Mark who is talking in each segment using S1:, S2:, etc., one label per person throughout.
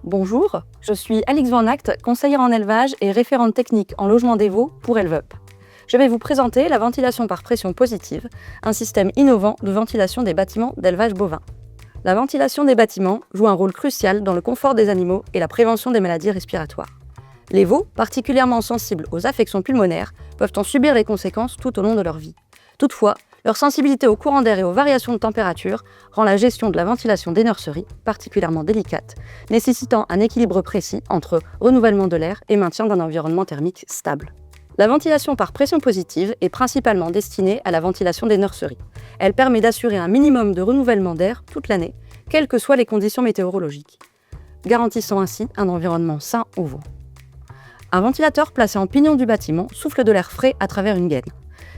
S1: Bonjour, je suis Alix Van Act, conseillère en élevage et référente technique en logement des veaux pour Elvup. Je vais vous présenter la ventilation par pression positive, un système innovant de ventilation des bâtiments d'élevage bovin. La ventilation des bâtiments joue un rôle crucial dans le confort des animaux et la prévention des maladies respiratoires. Les veaux, particulièrement sensibles aux affections pulmonaires, peuvent en subir les conséquences tout au long de leur vie. Toutefois, leur sensibilité aux courants d'air et aux variations de température rend la gestion de la ventilation des nurseries particulièrement délicate, nécessitant un équilibre précis entre renouvellement de l'air et maintien d'un environnement thermique stable. La ventilation par pression positive est principalement destinée à la ventilation des nurseries. Elle permet d'assurer un minimum de renouvellement d'air toute l'année, quelles que soient les conditions météorologiques, garantissant ainsi un environnement sain aux veaux. Un ventilateur placé en pignon du bâtiment souffle de l'air frais à travers une gaine.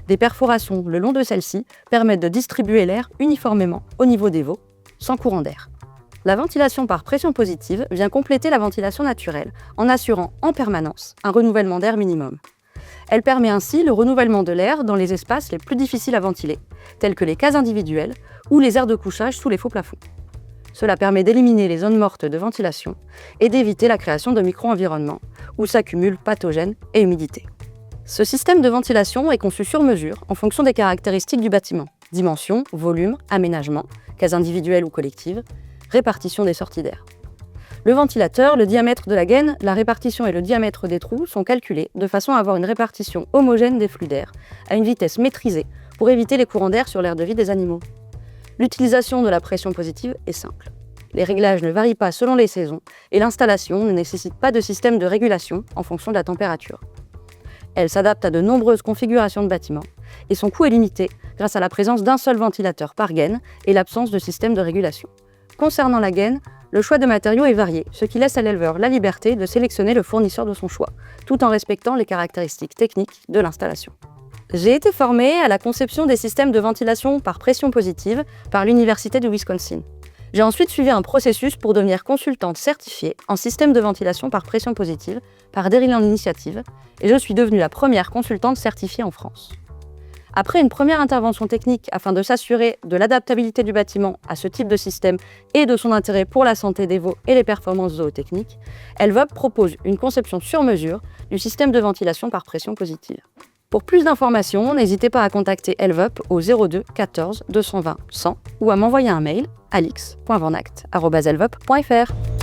S1: Des perforations le long de celle-ci permettent de distribuer l'air uniformément au niveau des veaux, sans courant d'air. La ventilation par pression positive vient compléter la ventilation naturelle en assurant en permanence un renouvellement d'air minimum. Elle permet ainsi le renouvellement de l'air dans les espaces les plus difficiles à ventiler, tels que les cases individuelles ou les aires de couchage sous les faux plafonds. Cela permet d'éliminer les zones mortes de ventilation et d'éviter la création de micro-environnements où s'accumulent pathogènes et humidité. Ce système de ventilation est conçu sur mesure en fonction des caractéristiques du bâtiment, dimension, volume, aménagement, cases individuelles ou collectives, répartition des sorties d'air. Le ventilateur, le diamètre de la gaine, la répartition et le diamètre des trous sont calculés de façon à avoir une répartition homogène des flux d'air, à une vitesse maîtrisée pour éviter les courants d'air sur l'aire de vie des animaux. L'utilisation de la pression positive est simple. Les réglages ne varient pas selon les saisons et l'installation ne nécessite pas de système de régulation en fonction de la température. Elle s'adapte à de nombreuses configurations de bâtiments et son coût est limité grâce à la présence d'un seul ventilateur par gaine et l'absence de système de régulation. Concernant la gaine, le choix de matériaux est varié, ce qui laisse à l'éleveur la liberté de sélectionner le fournisseur de son choix, tout en respectant les caractéristiques techniques de l'installation. J'ai été formée à la conception des systèmes de ventilation par pression positive par l'Université du Wisconsin. J'ai ensuite suivi un processus pour devenir consultante certifiée en système de ventilation par pression positive par Dairyland Initiative et je suis devenue la première consultante certifiée en France. Après une première intervention technique afin de s'assurer de l'adaptabilité du bâtiment à ce type de système et de son intérêt pour la santé des veaux et les performances zootechniques, Elvup propose une conception sur mesure du système de ventilation par pression positive. Pour plus d'informations, n'hésitez pas à contacter Elvup au 02 14 220 100 ou à m'envoyer un mail alix.vanact@elvup.fr.